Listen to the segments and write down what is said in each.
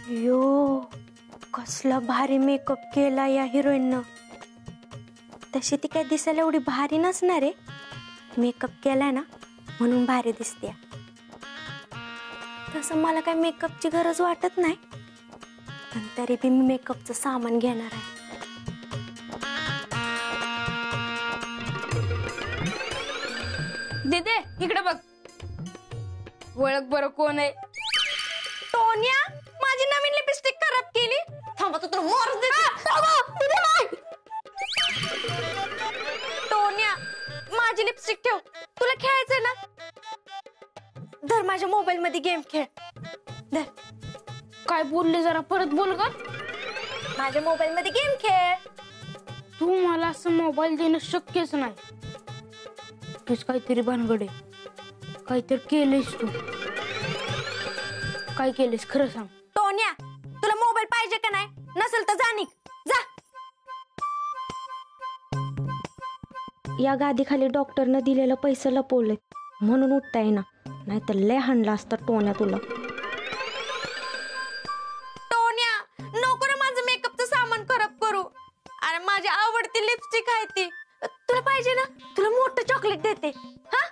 यो कसला भारी मेकअप केला या हिरोईननं. तशी ती काय दिसायला एवढी भारी नसणार आहे, मेकअप केलाय ना म्हणून भारी दिसते. तसं मला काय मेकअपची गरज वाटत नाही, पण तरी बी मी मेकअपचं सामान घेणार आहे. दीदी इकडे बघ, ओळख बरं कोण आहे? टोन्या, माझी नवीन लिपस्टिक खराब केली. थांबा तू तर मोर दे. टोन्या, माझी लिपस्टिक ठेव, तुला खेळायचंय ना. धर, माझ्या मोबाईल मध्ये गेम खेळ. धर. काय बोलले जरा परत बोल ग. माझ्या मोबाईल मध्ये गेम खेळ. तू मला असं मोबाईल देणं शक्यच नाही. तूच काहीतरी भानगड आहे, काहीतरी केलेस तू. काय केलेस खरं सांग. टोन्या, तुला मोबाईल पाहिजे का नाही? नसेल तर जा निघ, जा. या गादीखाली डॉक्टरनं दिलेलं पैसे लपवले म्हणून उठता येईना, नाहीतर लय हाणला असता टोन्या तुला. टोन्या, नको रे माझं मेकअपचं सामान खराब करू. अरे माझी आवडती लिपस्टिक आहे ती. तुला पाहिजे ना, तुला मोठं चॉकलेट देते. हा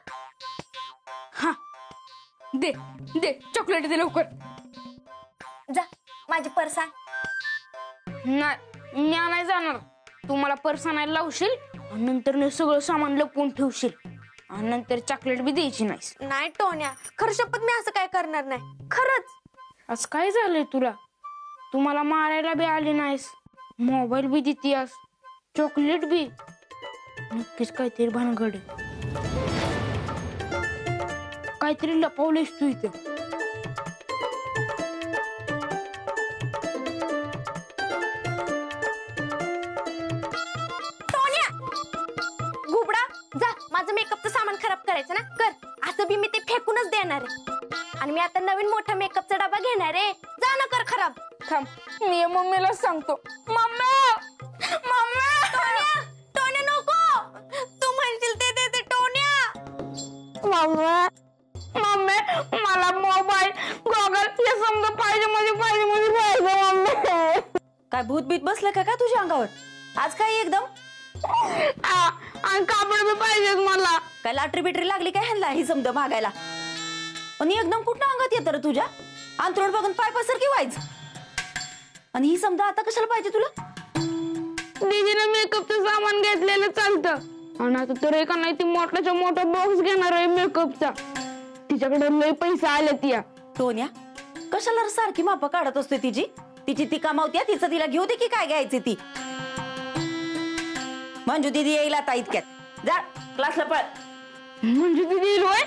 हा, दे दे चॉकलेट दे लवकर. जा, माझी पर्स आण. नाही, मी नाही जाणार. तू मला पर्स आणायला लावशील आणि नंतर सगळं सामान लपवून ठेवशील आणि नंतर चॉकलेट बी द्यायची नाहीस. नाही टोन्या, खरं शपथ मी असं काय करणार नाही, खरंच. आज काय झालंय तुला? तू मला मारायला बी आली नाहीस, मोबाईल बी देतीस, चॉकलेट बी. नक्कीच काहीतरी भानगड आहे. काहीतरी लपवलेस तू इथे. टोन्या, घुबडा, जा. माझं मेकअपचं सामान खराब करायचं ना, कर. असं बी मी ते फेकूनच देणार आहे. आणि मी आता नवीन मोठा मेकअपचा डबा घेणार आहे. जा ना, कर खराब. थांब, मी मम्मीला सांगतो. Mummy, mummy. टोन्या, टोन्या नको. तू म्हणशील ते दे टोन्या. मम्मी, मम्मी, मला मोबाईल, गॉगल हे समजा पाहिजे म्हणजे मम्मी. काय भूत बीत बसलं का तुझ्या अंगावर? आज काय एकदम आणि कापड बी पाहिजे मला. काय लाटरी बिटरी लागली काय ह्यांना ही समजा मागायला? पण एकदम कुठं अंगात येत रे तुझ्या? अंतरोड बघून पाय पसरकी व्हायचं. आणि ही समजा आता कशाला पाहिजे तुला? दीदीने मेकअपचं सामान घेतलेलं चालतं आणि आता तर एका नाही ती मोठाच्या मोठा बॉक्स घेणार आहे मेकअपचा. तिच्याकडे लय पैसा आले. या टोन्या, कशाला सारखी माप काढत असते तिची? तिची ती कमावती, तिचं तिला घेऊ दे की काय घ्यायची ती. मंजू दीदी येईल आता इतक्यात. जा क्लासला पळ. म्हणजे दीदी येईल होय?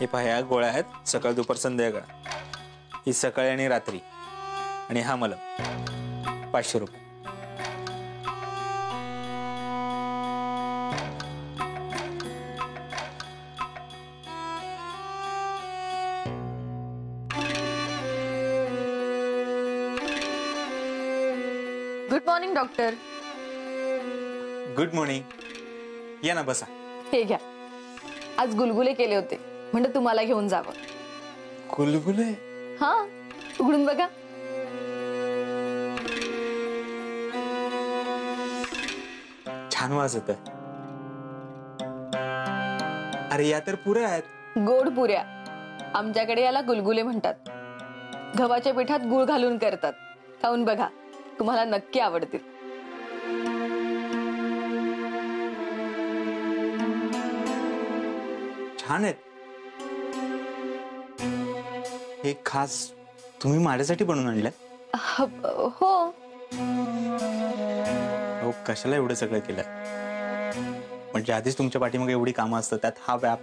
हे पहा, ह्या गोळ्या आहेत सकाळ दुपार संध्याकाळ. ही सकाळी आणि रात्री. आणि हा मलम 500 रुपये. Good morning doctor. Good morning. या ना, बसा. हे घ्या, आज गुलगुले केले होते, म्हणजे तुम्हाला घेऊन जावं. गुलगुले? हा, उघडून बघा. छान वास येतोय. अरे या तर पुऱ्या आहेत. गोड पुऱ्या. आमच्याकडे याला गुलगुले म्हणतात. गव्हाच्या पिठात गुळ घालून करतात. खाऊन बघा, तुम्हाला नक्की आवडतील. छान आहेत. हे खास तुम्ही माझ्यासाठी बनवून आणलं? हो. हो, कशाला एवढं सगळं केलं? म्हणजे आधीच तुमच्या पाठीमागे एवढी कामं असतात, त्यात हा व्याप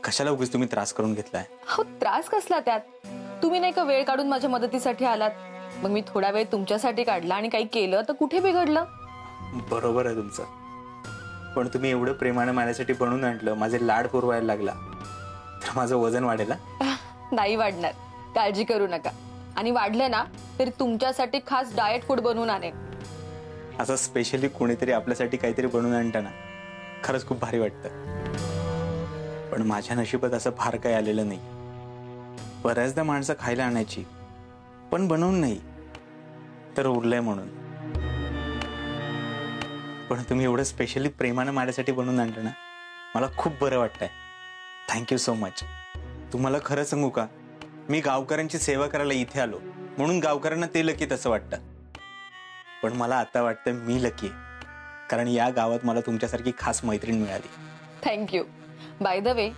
कशाला उगीच तुम्ही त्रास करून घेतलाय? हो, त्रास कसला त्यात? तुम्ही नाही का वेळ काढून माझ्या मदतीसाठी आलात, मग मी थोडा वेळ तुमच्यासाठी काढला आणि काही केलं तर कुठे बिघडलं? बरोबर आहे तुमचं, पण तुम्ही एवढं प्रेमाने माझ्यासाठी बनवून आणलं, माझे लाड पुरवायला लागला तर माझं वजन वाढेल? नाही वाढणार, काळजी करू नका. आणि वाढलं ना तरी तुमच्यासाठी खास डाएट फूड बनवून आणेन. असं स्पेशली कोणीतरी आपल्यासाठी काहीतरी बनवून आणतं ना, खरंच खूप भारी वाटतं. पण माझ्या नशिबात असं फार काही आलेलं नाही. बऱ्याचदा माणसं खायला आणायची, पण बनवून नाही, तर उरलंय म्हणून. पण तुम्ही एवढं स्पेशली प्रेमानं माझ्यासाठी बनवून आणलं ना, मला खूप बरं वाटतंय. Thank you so much. तुम्हाला खरं सांगू का, मी गावकऱ्यांची सेवा करायला इथे आलो म्हणून गावकऱ्यांना ते लकी तसं वाटतं. पण मला आता वाटतं मी लकी आहे, कारण या गावात मला तुमच्यासारखी खास मैत्रीण मिळाली. थँक्यू. बाय द वे,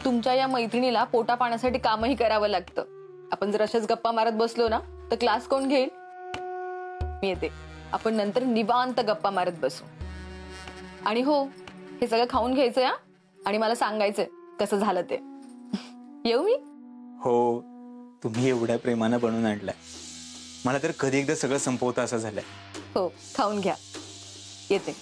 तुमच्या या मैत्रिणीला पोटा पाण्यासाठी कामही करावं लागतं. आपण जर अशाच गप्पा मारत बसलो ना तर क्लास कोण घेईल? मी येते. आपण नंतर निवांत गप्पा मारत बसू. आणि हो, हे सगळं खाऊन घ्यायचंय हा, आणि मला सांगायचंय कसं झालं ते. येऊ मी? हो, तुम्ही एवढ्या प्रेमानं बनवून आणलाय, मला तर कधी एकदा सगळं संपवतं असं झालंय. हो, खाऊन घ्या. येते.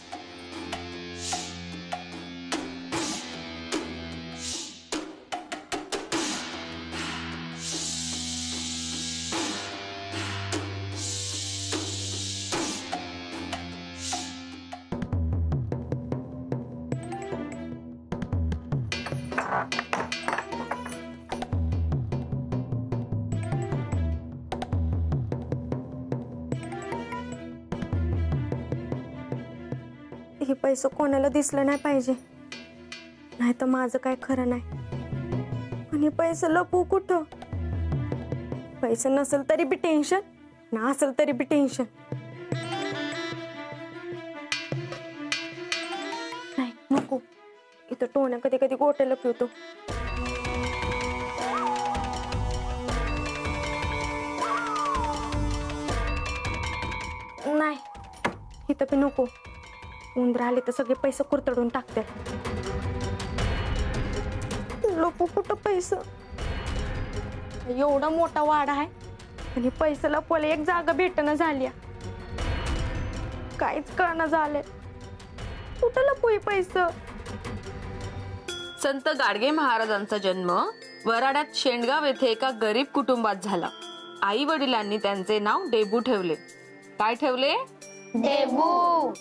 हे पैसे कोणाला दिसलं नाही पाहिजे, नाही तर माझं काय खरं नाही. आणि पैसे लपू कुठं? पैसे नसेल तरी बी टेन्शन, ना असेल तरी बी टेन्शन. नाही नको, इथं टोण्या कधी कधी गोट्याला पिवतो. नाही, इथं बी नको. उंदर आले तर सगळे पैसे कुरतडून टाकते. लोक कुठं पैसे? एवढा मोठा वाडा आहे आणि पैसे लपवायला एक जागा भेटणं झाली. काहीच कळणं झालंय, कुठं लपू पैसे? संत गाडगे महाराजांचा जन्म वराड्यात शेंडगाव येथे एका गरीब कुटुंबात झाला. आई वडिलांनी त्यांचे नाव डेबू ठेवले. काय ठेवले? डेबू.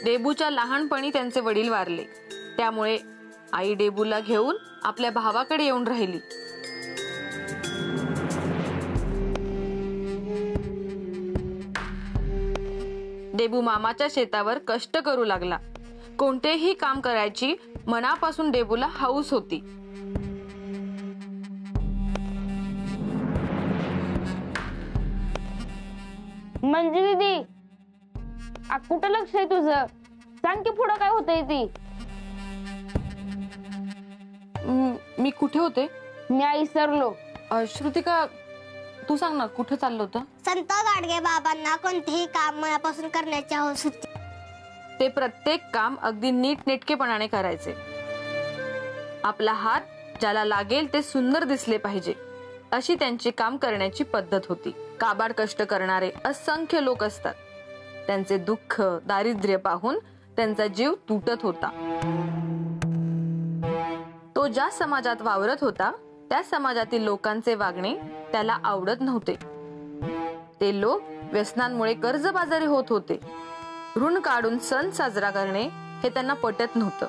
डेबूच्या लहानपणी त्यांचे वडील वारले, त्यामुळे आई डेबूला घेऊन आपल्या भावाकडे येऊन राहिली. डेबू मामाच्या शेतावर कष्ट करू लागला. कोणतेही काम करायची मनापासून डेबूला हौस होती. म्हणजे दीदी, कुठं लक्ष आहे तुझं? सांग की पुढं काय होतंय ती. मी कुठे होते? मी विसरलो. श्रुतिका, तू सांग ना, कुठे चाललं होतं? संत गाडगे बाबांना कोणतेही काम मनापासून करण्याची हौस होती. ते प्रत्येक काम अगदी नीटनेटकेपणाने करायचे. आपला हात ज्याला लागेल ते सुंदर दिसले पाहिजे, अशी त्यांची काम करण्याची पद्धत होती. काबाड कष्ट करणारे असंख्य लोक असतात. त्यांचे दुःख, दारिद्र्य पाहून त्यांचा जीव तुटत होता. तो ज्या समाजात वावरत होता त्या समाजातील लोकांचे वागणे त्याला आवडत नव्हते. ते लोक व्यसनांमुळे कर्जबाजारी होत होते. ऋण काढून सण साजरा करणे हे त्यांना पटत नव्हतं.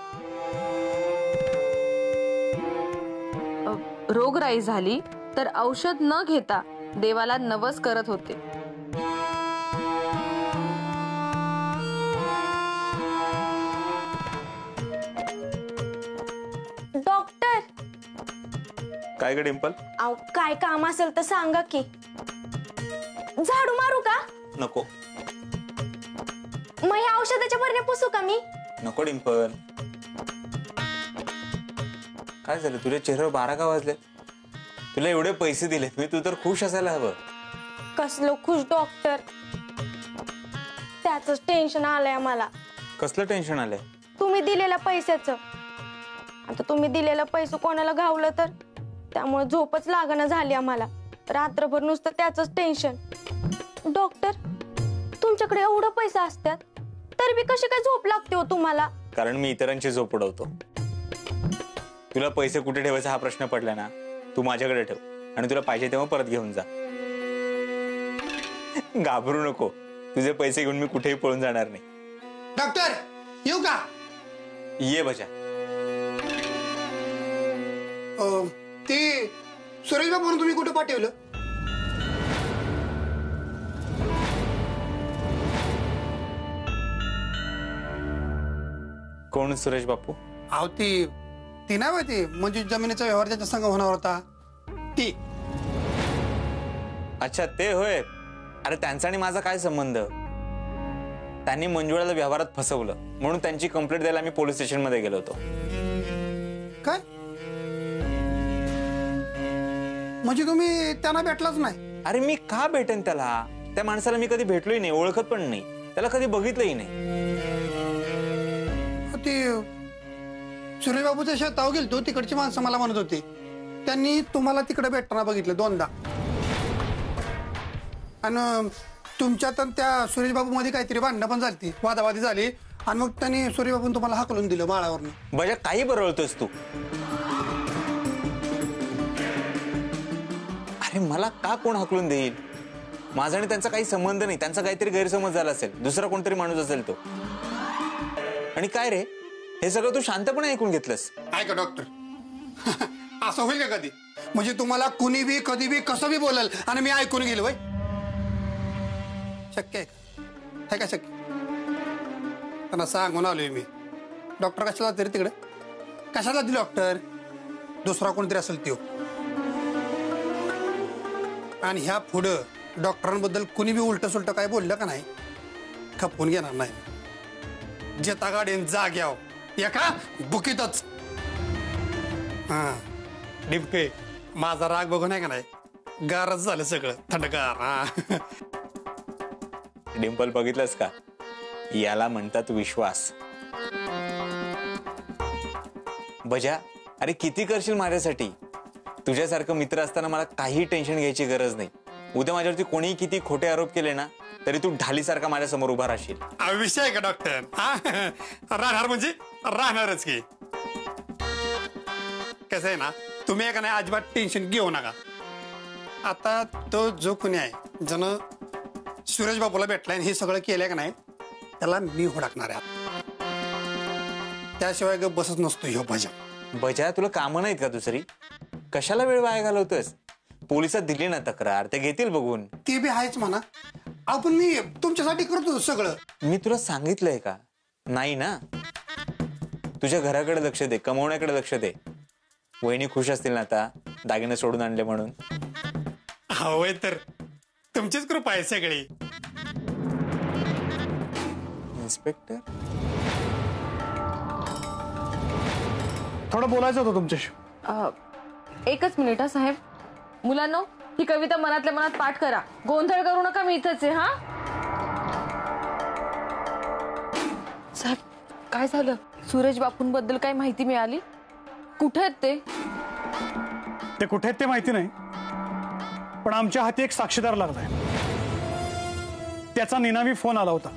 रोगराई झाली तर औषध न घेता देवाला नवस करत होते. डॉक्टर, काय ग डिंपल? अहो काय काम असेल तर सांगा की. झाडू मारू का? नको मग या औषधाच्या बरण्या पुसू का मी? नको डिंपल. काय झालं, तुझ्या चेहऱ्यावर 12 का वाजले? तुला एवढे पैसे दिलेत मी, तू तर खुश असायला हवं. कसलं खुश डॉक्टर, त्याच टेन्शन आलंय मला. कसलं टेन्शन आलंय? तुम्ही दिलेल्या पैशाचं. आता तुम्ही दिलेला पैसे कोणाला घावलं तर, त्यामुळे झोपच लागणं झाली आम्हाला. रात्रभर नुसतं त्याच टेन्शन. डॉक्टर, तुमच्याकडे एवढं पैसा असतात तरी बी कशी काय झोप लागते हो तुम्हाला? कारण मी इतरांची झोप उडवतो. तुला पैसे कुठे ठेवायचा हा प्रश्न पडला ना, तू माझ्याकडे ठेव आणि तुला पाहिजे तेव्हा परत घेऊन जा. घाबरू नको, तुझे पैसे घेऊन मी कुठेही पळून जाणार नाही. डॉक्टर येऊ का? ये बजा. ते सुरेश बाबू तुम्ही कुठे पाठवलं? कोण सुरेश बापू? अहो ती नाही माहिती, म्हणजे जमिनीचा व्यवहार त्याच्या संग होणार होता ती. अच्छा ते होय. अरे त्यांचा आणि माझा काय संबंध? त्यांनी मंजुळाला व्यवहारात फसवलं म्हणून त्यांची कंप्लेंट द्यायला मी पोलीस स्टेशन मध्ये गेलो होतो. काय म्हणजे तुम्ही त्यांना भेटलाच नाही? अरे मी का भेटेन त्याला? त्या माणसाला मी कधी भेटलोही नाही, ओळखत पण नाही, त्याला कधी बघितलंही नाही. ते सुरेश बाबूच्या शेतावर गेलतो, तिकडची माणसं मला म्हणत होती त्यांनी तुम्हाला तिकडे भेटताना बघितलं 2दा. आणि तुमच्यात आणि त्या सुरेश बाबू मध्ये काहीतरी भांडणं पण झाली, वादावादी झाली, आणि मग त्यांनी सुरेश बाबून तुम्हाला हाकलून दिलं माळावरनं. बजा काही बरळतोस तू? अरे मला का कोण हाकलून देईल? माझा आणि त्यांचा काही संबंध नाही. त्यांचा काहीतरी गैरसमज झाला असेल, दुसरा कोणतरी माणूस असेल तो. आणि काय रे, हे सगळं तू शांतपणे ऐकून घेतलंस? ऐका डॉक्टर, असं होईल का कधी? म्हणजे तुम्हाला कुणी बी कधी बी कसं बी बोलल आणि मी ऐकून गेलो वय? शक्य आहे का? शक्य? त्यांना सांगून आलोय मी. डॉक्टर कशाला तरी तिकडे कशाला दिली डॉक्टर? दुसरा कोणतरी असेल तो. आणि ह्या पुढं डॉक्टरांबद्दल कुणी बी उलट सुलट काय बोललं का नाही, खपवून घेणार नाही. जेता गाडीन जाग्याव एका बुकीतच. हा डिपके, माझा राग बघून आहे का नाही, गारच झालं सगळं, थंडगार. हा डिंपल बघितलंस का? याला म्हणतात विश्वास. बजा, अरे किती करशील माझ्यासाठी? तुझ्यासारखं मित्र असताना मला काही टेन्शन घ्यायची गरज नाही. उद्या माझ्यावरती कोणीही किती खोटे आरोप केले ना, तरी तू ढालीसारखा माझ्या समोर उभा राहशील. विषय आहे का डॉक्टर? राहणार म्हणजे राहणारच की. कसं आहे ना, तुम्ही आहे का नाही अजिबात टेन्शन घेऊ नका. आता तो जो कुणी आहे ज्यानं सुरेश बाबूला भेटलाय हे सगळं केलंय का नाही, त्याला मी हुडकणार आहे. त्याशिवाय ग बसत नसतो ह्यो भजा. बजा, तुला कामं नाहीत का दुसरी? कशाला वेळ वाया घालवतोस? पोलिसात दिली ना तक्रार, ते घेतील बघून. ते बी आहेच म्हणा. आपण मी तुमच्यासाठी करतो सगळं. मी तुला सांगितलंय का? नाही ना. तुझ्या घराकडे लक्ष दे, कमवण्याकडे लक्ष दे. वहिनी खुश असतील ना आता, दागिने सोडून आणले म्हणून. हवंय तर तुमचीच कृपा आहे सगळी. इन्स्पेक्टर, थोडं बोलायचं होतं तुमच्याशी. एकच मिनिट हा साहेब. मुलांनो, ही कविता मनातल्या मनात पाठ करा. गोंधळ करू नका, मी इथंच आहे. हा साहेब, काय झालं? सुरेश बापूंबद्दल काही माहिती मिळाली? कुठे आहेत ते? ते कुठे आहेत ते माहिती नाही, पण आमच्या हाती एक साक्षीदार लागलाय. त्याचा निनावी फोन आला होता.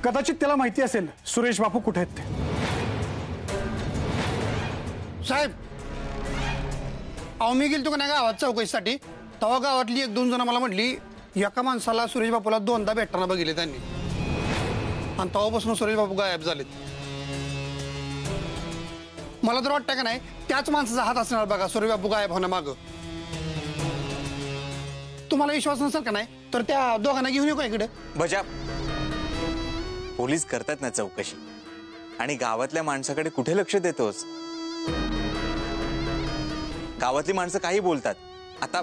कदाचित त्याला माहिती असेल सुरेश बापू कुठे आहेत ते. साहेब, अहो मी गेलतो का नाही गावात चौकशीसाठी, तेव्हा गावातली 1-2 जण मला म्हटली एका माणसाला सुरेश बापूला 2दा भेटताना बघितले त्यांनी, आणि तेव्हापासून सुरेश बापू गायब झालेत. मला तर वाटतं का नाही त्याच माणसाचा हात असणार बघा सुरेश बापू गायब होण्या मागं. तुम्हाला विश्वास नसेल का नाही तर त्या दोघांना घेऊन येऊ का इकडे? बजा, पोलीस करतात ना चौकशी, आणि गावातल्या माणसाकडे कुठे लक्ष देतोस? गावातली माणसं काही बोलतात. आता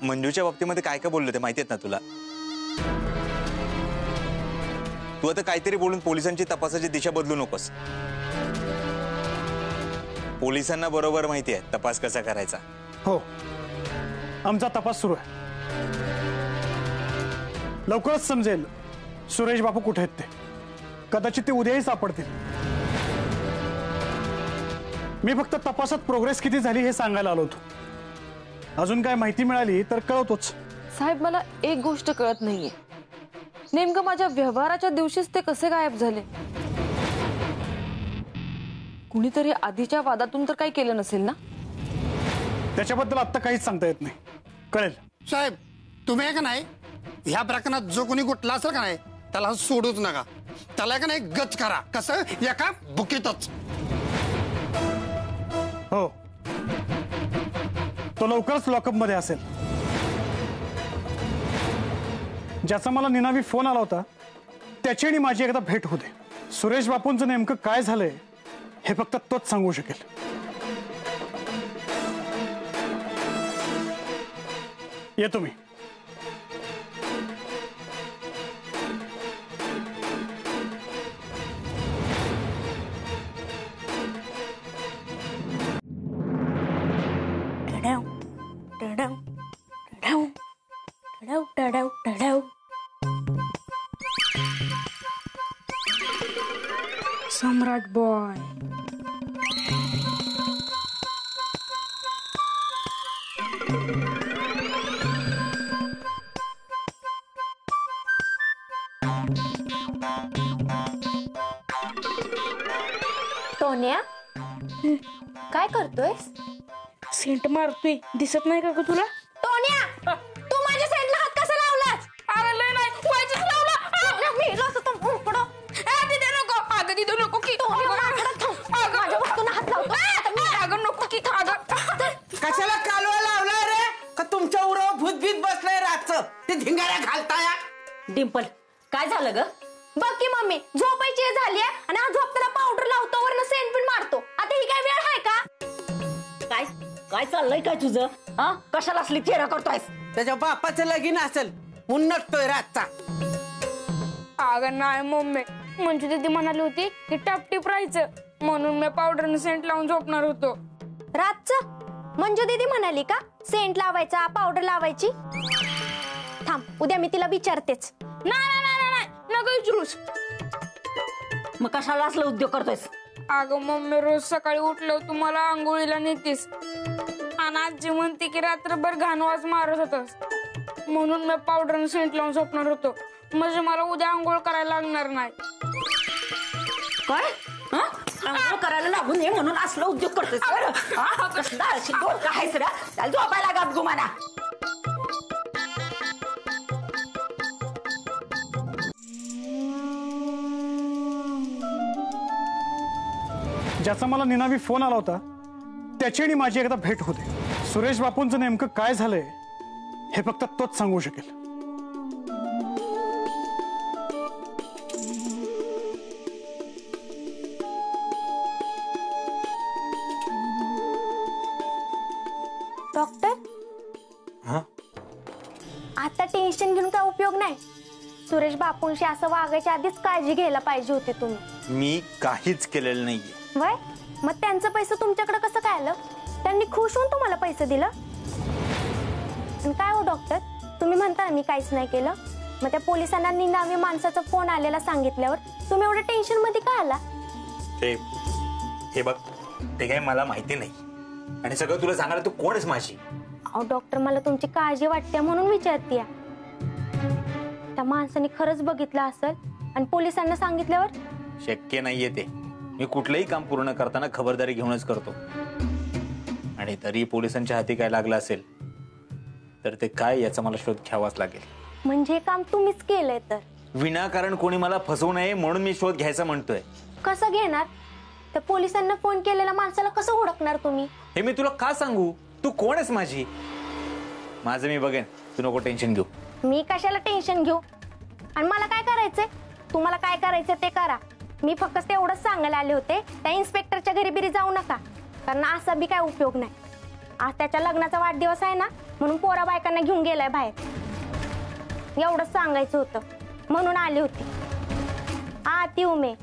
मंजूच्या बाबतीमध्ये काय काय बोललं ते माहिती आहेत ना तुला? तू आता काहीतरी बोलून पोलिसांची तपासाची दिशा बदलू नकोस. पोलिसांना बरोबर माहिती आहे तपास कसा करायचा. हो, आमचा तपास सुरू आहे. लवकरच समजेल सुरेश बापू कुठे आहेत ते. कदाचित ते उद्याही सापडतील. मी फक्त तपासात प्रोग्रेस किती झाली हे सांगायला आलो होतो. अजून काय माहिती मिळाली तर कळवतोच. साहेब, मला एक गोष्ट कळत नाहीये, नेमकं माझ्या व्यवहाराच्या दिवशीच ते कसे गायब झाले? कुणीतरी आधीच्या वादातून तर काही केलं नसेल ना? त्याच्याबद्दल आता काहीच सांगता येत नाही, कळेल. साहेब, तुम्ही आहे का नाही ह्या प्रकरणात जो कोणी गुटला असेल का नाही त्याला सोडूच नका, त्याला का नाही गच करा, कसं एका बुकीतच. हो, तो लवकरच लॉकअप मध्ये असेल. ज्याचा मला निनावी फोन आला होता त्याची आणि माझी एकदा भेट होते. सुरेश बापूंचं नेमकं काय झालंय हे फक्त तोच सांगू शकेल. येतो मी. सम्राट बॉय. टोन्या, काय करतोयस? सेंट मारतोय, दिसत नाही का ग तुला? टोन्या, तू माझ्या साईडला हात कसा लावलास? अरे लय नाही, व्हायचंच लावला. मी लस तर उकडो. तिथे नको, अगं तिथे नको की. माझ्या वस्तूंना हात लावतो. अगं नको की, अगं. कशाला कालवा लावलाय रे? का तुमच्या उरावर भूतभीत बसलंय रातचं? ते धिंगाऱ्या घालताय. डिंपल, काय झालं ग? बघ की मम्मी, झोपायची वेळ झाली आणि हा झोपताना पावडर लावतो, वरनं सेंट पण मारतो. आता ही काय वेळ आहे का? काय काय चाललंय काय तुझं? हा, कशाला असली चेहरा करतोयस? त्याच्या बापाचं लगीन असेल म्हणून नटतोय रातचा. अगं नाही मम्मी, म्हणजे दीदी म्हणाली होती की टापटीप राहायचं म्हणून मी पावडर सेंट लावून झोपणार होतो. रातचं मंजू दीदी म्हणाली का सेंट लावायचा, पावडर लावायची? थांब, उद्या मी तिला विचारतेच. नाही नको विचारूस. मग कशाला असला उद्योग करतोयस? अगं मम्मी, रोज सकाळी उठलं तू मला आंघोळीला नेतीस आणि आजी म्हणते की रात्रभर घाणवास मारत होतास, म्हणून मी पावडर सेंट लावून झोपणार होतो, म्हणजे मला उद्या आंघोळ करायला लागणार नाही. काय? आंघोळ करायला लागू नये म्हणून असला उद्योग करतोयस? कसला अशी डोळका आहेस रे? त्याला झोपायला गात गुमाना. ज्याचा मला निनावी फोन आला होता त्याची आणि माझी एकदा भेट होते. सुरेश बापूंचं नेमकं काय झालंय हे फक्त तोच सांगू शकेल. डॉक्टर, हा, आता टेन्शन घेऊन काय उपयोग नाही. सुरेश बापूंशी असं वागायच्या आधीच काळजी घ्यायला पाहिजे होती तुम्ही. मी काहीच केलेलं नाहीये. वय, मग त्यांचं पैसे तुमच्याकडे कसं काय आलं? त्यांनी खुश होऊन तुम्हाला पैसे दिलं? आणि काय हो डॉक्टर, तुम्ही म्हणता मी काहीच नाही केलं, मग त्या पोलिसांना निनावी माणसाचा फोन आलेला सांगितल्यावर तुम्ही एवढ्या टेन्शन मध्ये का आला? ते हे बघ, ते काय मला माहिती नाही आणि सगळं तुला सांगायला तू कोणच माझी. अहो डॉक्टर, मला तुमची काळजी वाटते म्हणून विचारते. त्या माणसाने खरंच बघितलं असेल आणि पोलिसांना सांगितल्यावर? शक्य नाहीये ते. मी कुठलंही काम पूर्ण करताना खबरदारी घेऊनच करतो आणि तरी पोलिसांच्या हाती काय लागलं असेल तर ते काय याचा मला शोध घ्यावाच लागेल. म्हणजे काम तुम्हीच केलंय तर? विनाकारण कोणी मला फसवू नये म्हणून मी शोध घ्यायचा म्हणतोय. कसं घेणार? त्या पोलिसांना फोन केलेल्या माणसाला कसं ओळखणार तुम्ही? हे मी तुला का सांगू? तू कोण आहेस माझी? माझं मी बघेन, तू नको टेन्शन घेऊ. मी कशाला टेन्शन घेऊ? आणि मला काय करायचंय? तुम्हाला काय करायचं ते करा. मी फक्त तेवढंच सांगायला आले होते, त्या इन्स्पेक्टरच्या घरी बिरी जाऊ नका, कारण असा बी काय उपयोग नाही. आज त्याच्या लग्नाचा वाढदिवस आहे ना, म्हणून पोरा बायकांना घेऊन गेलाय बाहेर. एवढंच सांगायचं होतं म्हणून आले होते. आती उमे.